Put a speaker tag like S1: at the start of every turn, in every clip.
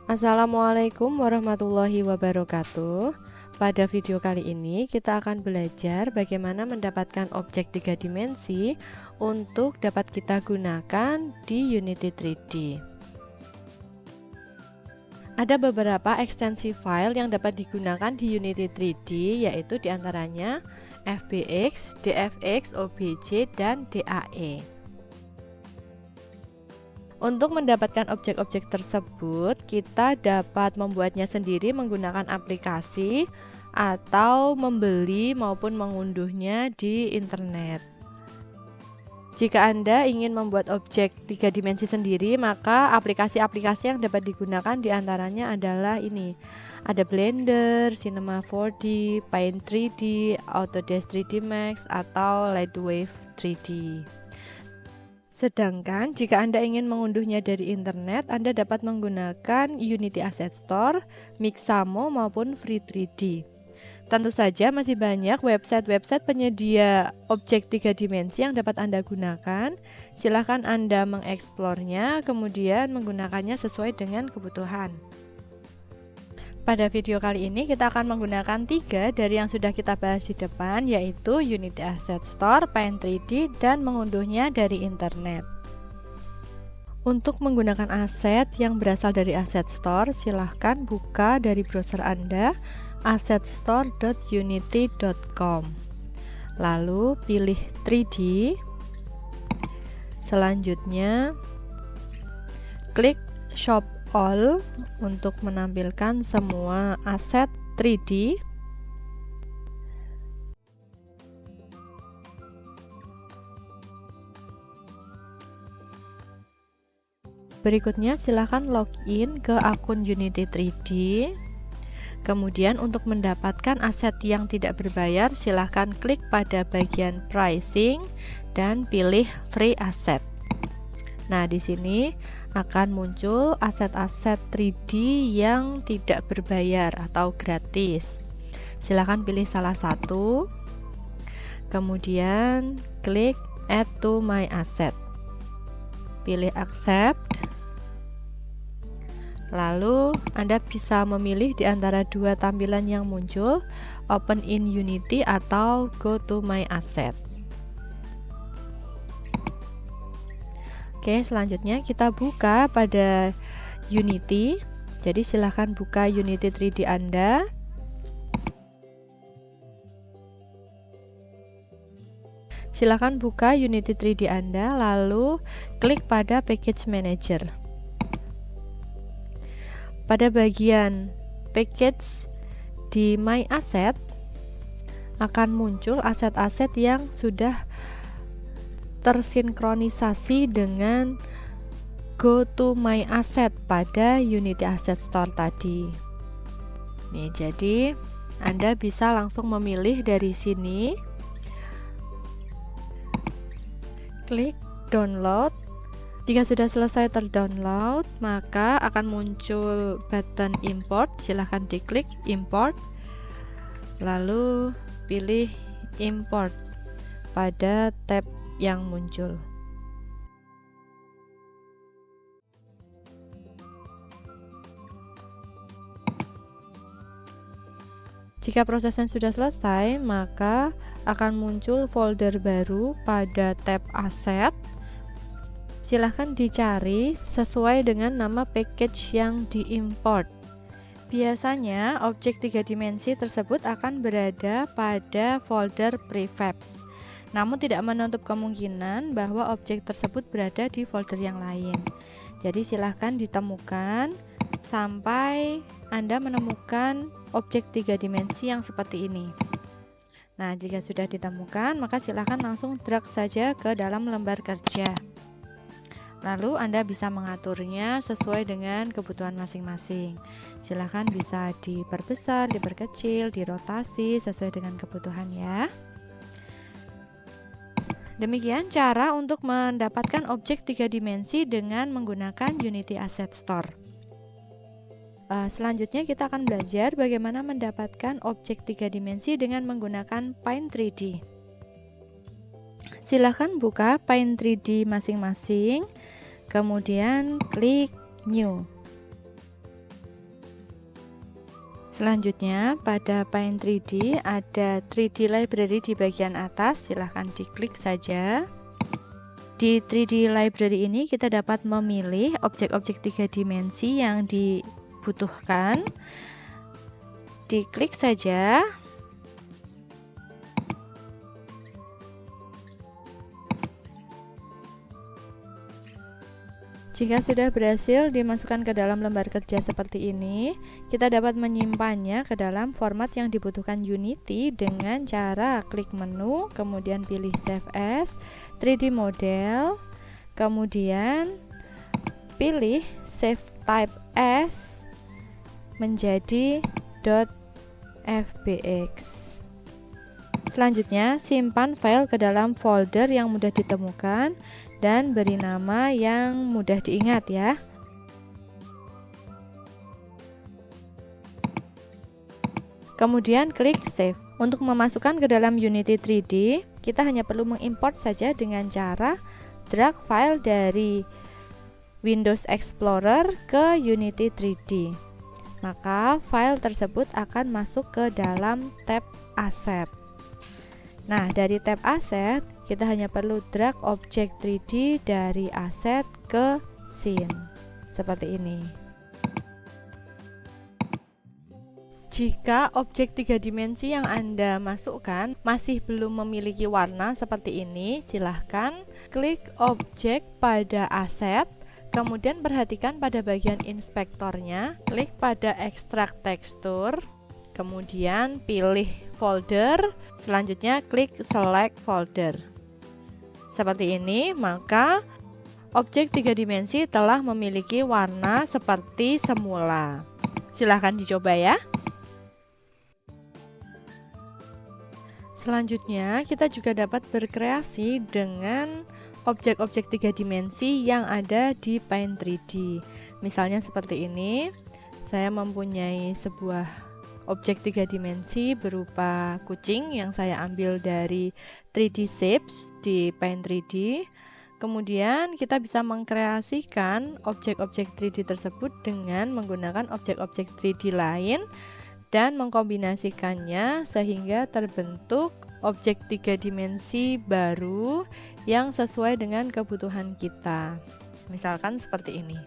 S1: Assalamualaikum warahmatullahi wabarakatuh. Pada video kali ini kita akan belajar bagaimana mendapatkan objek 3 dimensi untuk dapat kita gunakan di Unity 3D. Ada beberapa ekstensi file yang dapat digunakan di Unity 3D, yaitu diantaranya FBX, DFX, OBJ, dan DAE. Untuk mendapatkan objek-objek tersebut, kita dapat membuatnya sendiri menggunakan aplikasi atau membeli maupun mengunduhnya di internet. Jika Anda ingin membuat objek 3 dimensi sendiri, maka aplikasi-aplikasi yang dapat digunakan diantaranya adalah ini. Ada Blender, Cinema 4D, Paint 3D, Autodesk 3D Max, atau Lightwave 3D. Sedangkan jika Anda ingin mengunduhnya dari internet, Anda dapat menggunakan Unity Asset Store, Mixamo maupun Free3D. Tentu saja masih banyak website-website penyedia objek 3 dimensi yang dapat Anda gunakan. Silahkan Anda mengeksplornya, kemudian menggunakannya sesuai dengan kebutuhan. Pada video kali ini kita akan menggunakan 3 dari yang sudah kita bahas di depan, yaitu Unity Asset Store, Paint 3D, dan mengunduhnya dari internet. Untuk menggunakan aset yang berasal dari Asset Store, silahkan buka dari browser Anda assetstore.unity.com. Lalu pilih 3D. Selanjutnya klik Shop All untuk menampilkan semua aset 3D. Berikutnya silakan login ke akun Unity 3D. Kemudian untuk mendapatkan aset yang tidak berbayar, silakan klik pada bagian pricing dan pilih free asset. Nah, di sini akan muncul aset-aset 3D yang tidak berbayar atau gratis. Silakan pilih salah satu. Kemudian klik Add to my asset. Pilih accept. Lalu Anda bisa memilih di antara dua tampilan yang muncul, Open in Unity atau Go to my asset. Oke, selanjutnya kita buka pada Unity. Jadi silahkan buka Unity 3D Anda. Silahkan buka Unity 3D Anda, lalu klik pada Package Manager. Pada bagian Package di My Asset akan muncul aset-aset yang sudah tersinkronisasi dengan Go to my asset pada Unity Asset Store tadi. Nih, jadi Anda bisa langsung memilih dari sini. Klik download. Jika sudah selesai terdownload, maka akan muncul button import. Silahkan diklik import, lalu pilih import pada tab yang muncul. Jika prosesnya sudah selesai, maka akan muncul folder baru pada tab aset. Silahkan dicari sesuai dengan nama package yang diimport. Biasanya objek 3 dimensi tersebut akan berada pada folder prefabs. Namun tidak menutup kemungkinan bahwa objek tersebut berada di folder yang lain. Jadi silahkan ditemukan sampai Anda menemukan objek 3 dimensi yang seperti ini. Nah, jika sudah ditemukan, maka silahkan langsung drag saja ke dalam lembar kerja. Lalu Anda bisa mengaturnya sesuai dengan kebutuhan masing-masing. Silahkan bisa diperbesar, diperkecil, dirotasi sesuai dengan kebutuhan ya. Demikian cara untuk mendapatkan objek 3 dimensi dengan menggunakan Unity Asset Store. Selanjutnya kita akan belajar bagaimana mendapatkan objek 3 dimensi dengan menggunakan Paint 3D. Silahkan buka Paint 3D masing-masing, kemudian klik New. Selanjutnya, pada Paint 3D ada 3D Library di bagian atas, silahkan diklik saja. Di 3D Library ini kita dapat memilih objek-objek 3 dimensi yang dibutuhkan. Diklik saja. Jika sudah berhasil dimasukkan ke dalam lembar kerja seperti ini, kita dapat menyimpannya ke dalam format yang dibutuhkan Unity dengan cara klik menu, kemudian pilih Save As, 3D Model, kemudian pilih Save Type As menjadi .fbx. Selanjutnya, simpan file ke dalam folder yang mudah ditemukan dan beri nama yang mudah diingat ya. Kemudian klik Save. Untuk memasukkan ke dalam Unity 3D, kita hanya perlu mengimport saja dengan cara drag file dari Windows Explorer ke Unity 3D. Maka file tersebut akan masuk ke dalam tab Asset. Nah, dari tab Asset, kita hanya perlu drag objek 3D dari Asset ke Scene. Seperti ini. Jika objek 3 dimensi yang Anda masukkan masih belum memiliki warna seperti ini, silahkan klik objek pada Asset, kemudian perhatikan pada bagian inspektornya, klik pada Extract Texture, kemudian pilih folder, selanjutnya klik Select Folder. Seperti ini, maka objek 3 dimensi telah memiliki warna seperti semula. Silahkan dicoba ya. Selanjutnya, kita juga dapat berkreasi dengan objek-objek 3 dimensi yang ada di Paint 3D. Misalnya seperti ini, saya mempunyai sebuah objek 3 dimensi berupa kucing yang saya ambil dari 3D Shapes di Paint 3D. Kemudian kita bisa mengkreasikan objek-objek 3D tersebut dengan menggunakan objek-objek 3D lain dan mengkombinasikannya sehingga terbentuk objek 3 dimensi baru yang sesuai dengan kebutuhan kita. Misalkan seperti ini.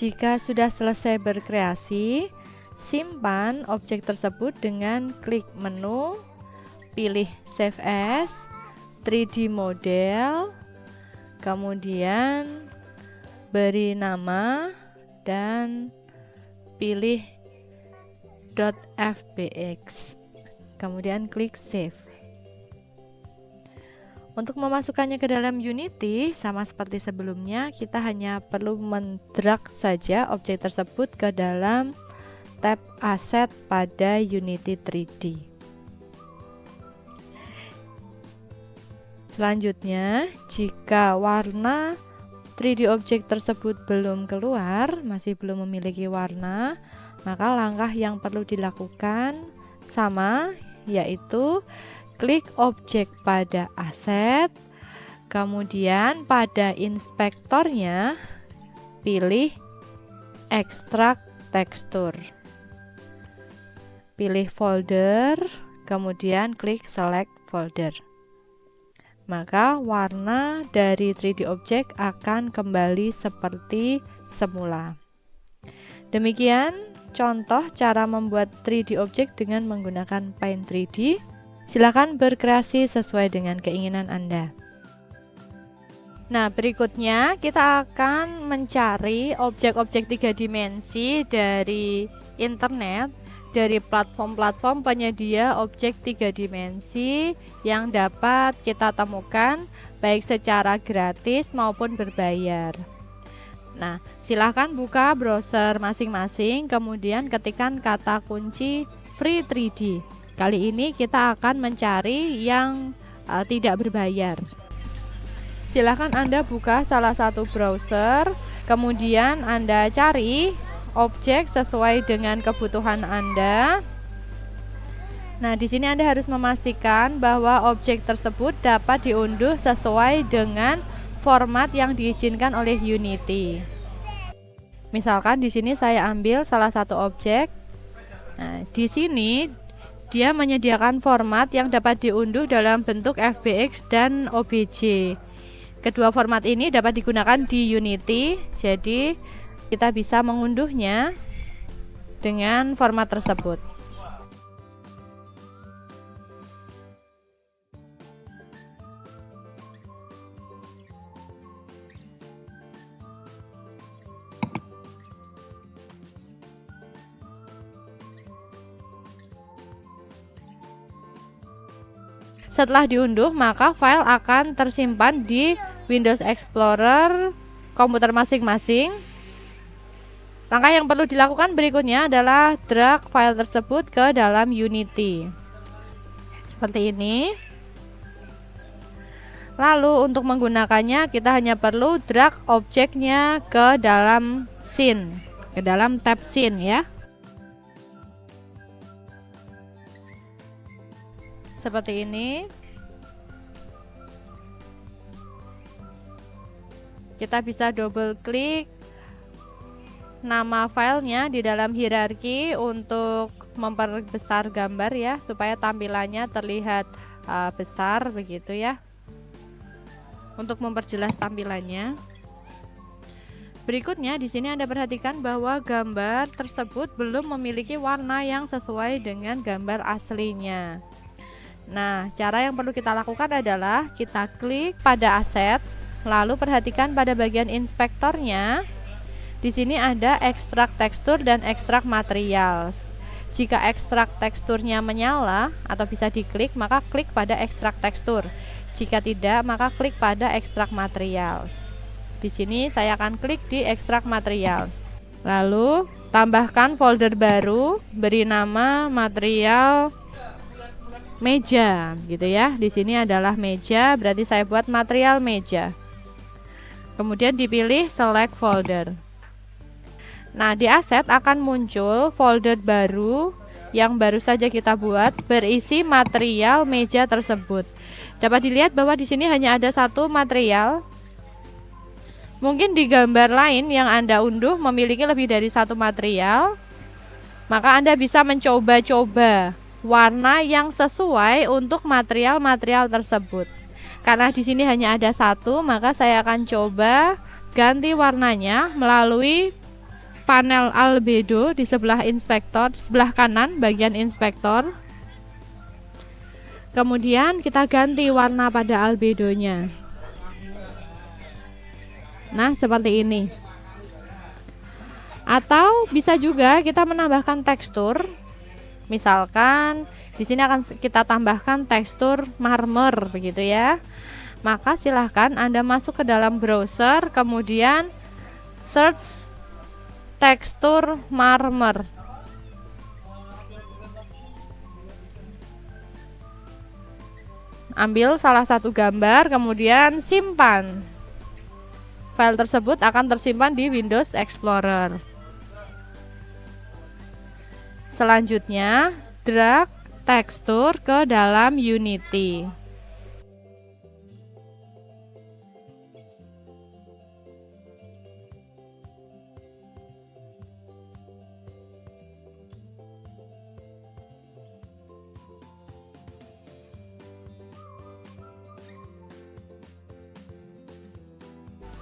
S1: Jika sudah selesai berkreasi, simpan objek tersebut dengan klik menu, pilih Save As, 3D Model, kemudian beri nama dan pilih .fbx, kemudian klik Save. Untuk memasukkannya ke dalam Unity, sama seperti sebelumnya, kita hanya perlu mendrag saja objek tersebut ke dalam tab Asset pada Unity 3D. Selanjutnya, jika warna 3D objek tersebut belum keluar, masih belum memiliki warna, maka langkah yang perlu dilakukan sama, yaitu klik objek pada Asset, kemudian pada inspektornya pilih Extract Texture, pilih folder, kemudian klik Select Folder. Maka warna dari 3D objek akan kembali seperti semula. Demikian contoh cara membuat 3D objek dengan menggunakan Paint 3D. Silakan berkreasi sesuai dengan keinginan Anda. Nah, berikutnya kita akan mencari objek-objek 3 dimensi dari internet, dari platform-platform penyedia objek 3 dimensi yang dapat kita temukan baik secara gratis maupun berbayar. Nah, silakan buka browser masing-masing, kemudian ketikkan kata kunci Free 3D. Kali ini kita akan mencari yang tidak berbayar. Silahkan Anda buka salah satu browser, kemudian Anda cari objek sesuai dengan kebutuhan Anda. Nah, di sini Anda harus memastikan bahwa objek tersebut dapat diunduh sesuai dengan format yang diizinkan oleh Unity. Misalkan di sini saya ambil salah satu objek. Nah, di sini dia menyediakan format yang dapat diunduh dalam bentuk FBX dan OBJ. Kedua format ini dapat digunakan di Unity, jadi kita bisa mengunduhnya dengan format tersebut. Setelah diunduh, maka file akan tersimpan di Windows Explorer komputer masing-masing. Langkah yang perlu dilakukan berikutnya adalah drag file tersebut ke dalam Unity. Seperti ini. Lalu untuk menggunakannya kita hanya perlu drag objeknya ke dalam scene, ke dalam tab scene ya. Seperti ini. Kita bisa double klik nama filenya di dalam hierarki untuk memperbesar gambar ya, supaya tampilannya terlihat besar begitu ya. Untuk memperjelas tampilannya. Berikutnya di sini Anda perhatikan bahwa gambar tersebut belum memiliki warna yang sesuai dengan gambar aslinya. Nah, cara yang perlu kita lakukan adalah kita klik pada aset, lalu perhatikan pada bagian inspektornya. Di sini ada ekstrak tekstur dan ekstrak materials. Jika ekstrak teksturnya menyala atau bisa diklik, maka klik pada ekstrak tekstur. Jika tidak, maka klik pada ekstrak materials. Di sini saya akan klik di ekstrak materials. Lalu tambahkan folder baru, beri nama material meja gitu ya. Di sini adalah meja, berarti saya buat material meja. Kemudian dipilih select folder. Nah, di aset akan muncul folder baru yang baru saja kita buat berisi material meja tersebut. Dapat dilihat bahwa di sini hanya ada satu material. Mungkin di gambar lain yang Anda unduh memiliki lebih dari satu material. Maka Anda bisa mencoba-coba warna yang sesuai untuk material-material tersebut. Karena di sini hanya ada satu, maka saya akan coba ganti warnanya melalui panel albedo di sebelah inspektor, sebelah kanan bagian inspektor. Kemudian kita ganti warna pada albedonya. Nah, seperti ini. Atau bisa juga kita menambahkan tekstur. Misalkan di sini akan kita tambahkan tekstur marmer begitu ya. Maka silahkan Anda masuk ke dalam browser, kemudian search tekstur marmer. Ambil salah satu gambar, kemudian simpan. File tersebut akan tersimpan di Windows Explorer. Selanjutnya, drag tekstur ke dalam Unity.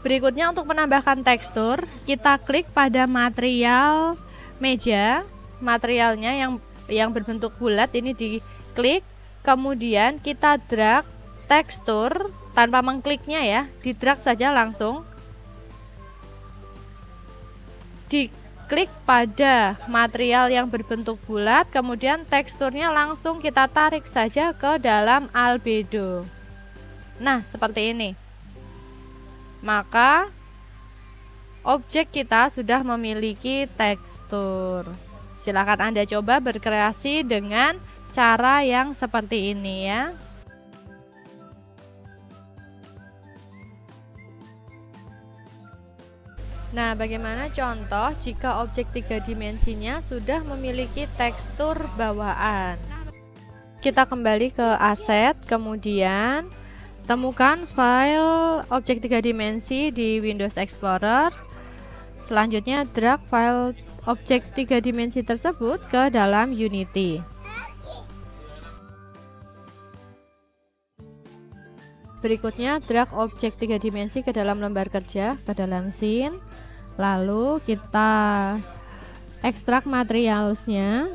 S1: Berikutnya untuk menambahkan tekstur, kita klik pada material meja. Materialnya yang berbentuk bulat ini diklik, kemudian kita drag tekstur tanpa mengkliknya ya, di drag saja langsung. Diklik pada material yang berbentuk bulat, kemudian teksturnya langsung kita tarik saja ke dalam albedo. Nah, seperti ini. Maka objek kita sudah memiliki tekstur. Silakan Anda coba berkreasi dengan cara yang seperti ini ya. Nah, bagaimana contoh jika objek 3 dimensinya sudah memiliki tekstur bawaan? Kita kembali ke aset, kemudian temukan file objek 3 dimensi di Windows Explorer. Selanjutnya drag file objek 3 dimensi tersebut ke dalam Unity. Berikutnya drag objek 3 dimensi ke dalam lembar kerja, ke dalam scene. Lalu kita ekstrak materialsnya.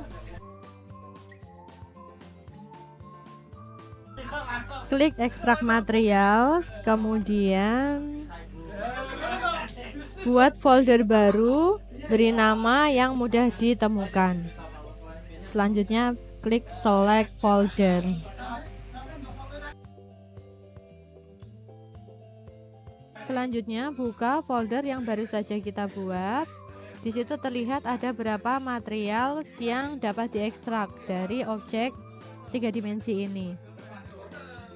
S1: Klik ekstrak materials, kemudian buat folder baru, beri nama yang mudah ditemukan. Selanjutnya klik select folder. Selanjutnya buka folder yang baru saja kita buat. Di situ terlihat ada beberapa material yang dapat diekstrak dari objek 3 dimensi ini.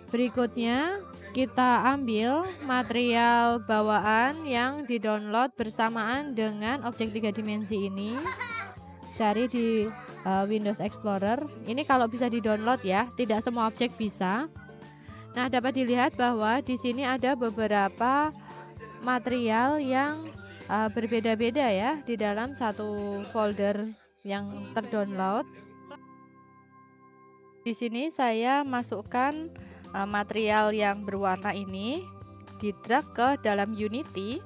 S1: Berikutnya kita ambil material bawaan yang di-download bersamaan dengan objek 3 dimensi ini. Cari di Windows Explorer. Ini kalau bisa di-download ya, tidak semua objek bisa. Nah, dapat dilihat bahwa di sini ada beberapa material yang berbeda-beda ya di dalam satu folder yang terdownload. Di sini saya masukkan material yang berwarna ini, di-drag ke dalam Unity.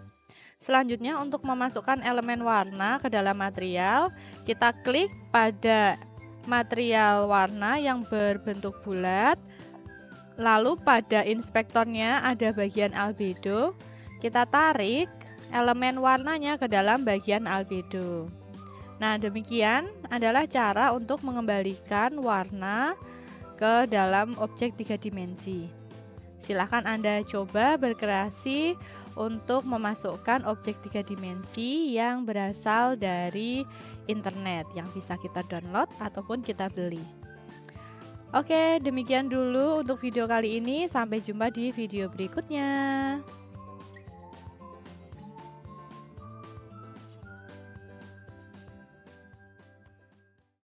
S1: Selanjutnya untuk memasukkan elemen warna ke dalam material, kita klik pada material warna yang berbentuk bulat. Lalu pada inspektornya ada bagian albedo, kita tarik elemen warnanya ke dalam bagian albedo. Nah, demikian adalah cara untuk mengembalikan warna ke dalam objek 3 dimensi. Silahkan Anda coba berkreasi untuk memasukkan objek 3 dimensi yang berasal dari internet yang bisa kita download ataupun kita beli. Oke, demikian dulu untuk video kali ini. Sampai jumpa di video berikutnya.